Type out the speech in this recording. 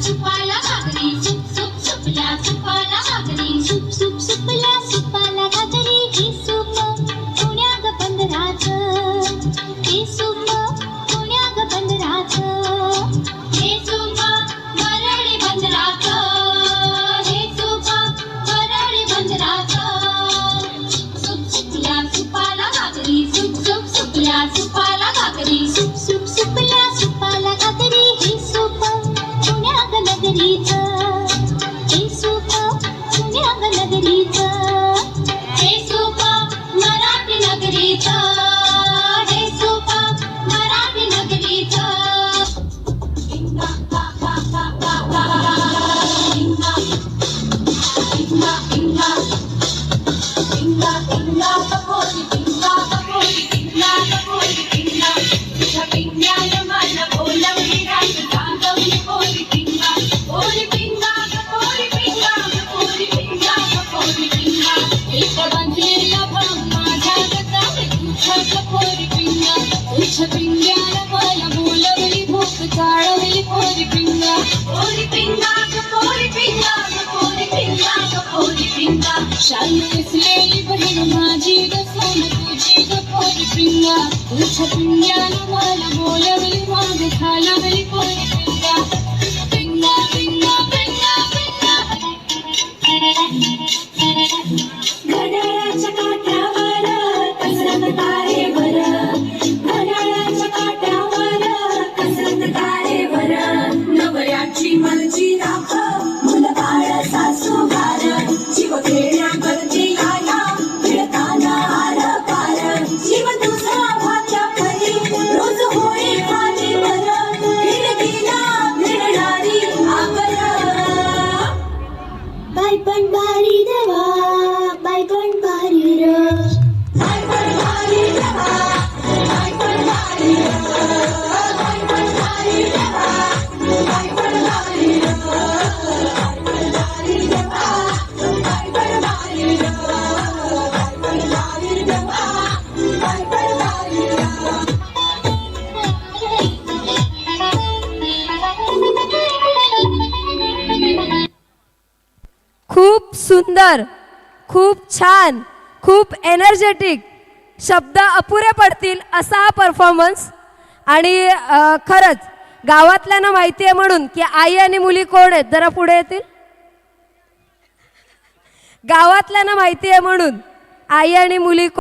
सुपाला भाकरी सुप सुप सुपल्या सुपाला भाकरी सुप सुप सुपल्या सुपाला भाकरी हे सूप पुण्याग बंदराचं हे सूप पुण्याग बंदराचं हे सूप वरळी बंदराचं हे सूप वरळी बंदराचं सुप सुपल्या सुपाला भाकरी सुप सुप सुपल्या सुपाला भाकरी सुप सुप सुपल्या सुपाला भाकरी हे सूप पुण्याग नगरीचं हे सूप पुण्याग नगरीचं हे सूप मराठी नगरीचं हे सूप मराठी नगरीचं इंगा का का का का का इंगा इंगा इंगा इंगा इंगा कपोरी इंगा कपोरी इंगा कपोरी इंगा तुझ्या पिंग्याला मला बोलवली रात जागवली पोरी पिंगा पोरी पिंगा कपोरी पिंगा कपोरी पिंगा कपोरी पिंगा एक बांधलेला भाग माझ्या गटात तुझ्या कपोरी पिंगा तुझ्या पिंग्याला मला बोलवली भूक चाळवली पोरी पिंगा पोरी पिंगा कपोरी पिंगा कपोरी पिंगा कपोरी पिंगा शाल नेसलेली बहीण माझी ग सोन तुझी कपोरी पिंगा तुझ्या पिंग्याला मला बोलवली भाग खालवली पोरी पिंगा पिंगा पिंगा पिंगा पिंगा घड्याळाच्या काट्यावर कसरत तारेवर घड्याळाच्या काट्यावर कसरत तारेवर नवऱ्याची मर्जी राख मुलबाळ सासू घार जीव खेळण्याकरती आया फिरताना आर पार जीव तुझा भाच्या परी रोज होळी खाली वर हिरकीला भिडणारी आगर बाई पण भारी देवा बाई पण भारी र बाई पण भारी देवा बाई पण भारी र बाई पण भारी देवा बाई पण भारी र बाई पण भारी देवा बाई पण भारी र बाई पण भारी देवा बाई पण भारी खूप सुंदर, खूप छान, खूप एनर्जेटिक, शब्द अपुरे पडतील असा हा परफॉर्मन्स. आणि खरंच गावातल्यांना माहिती आहे म्हणून की आई आणि मुली कोण आहेत, जरा पुढे येतील. गावातल्यांना माहिती आहे म्हणून आई आणि मुली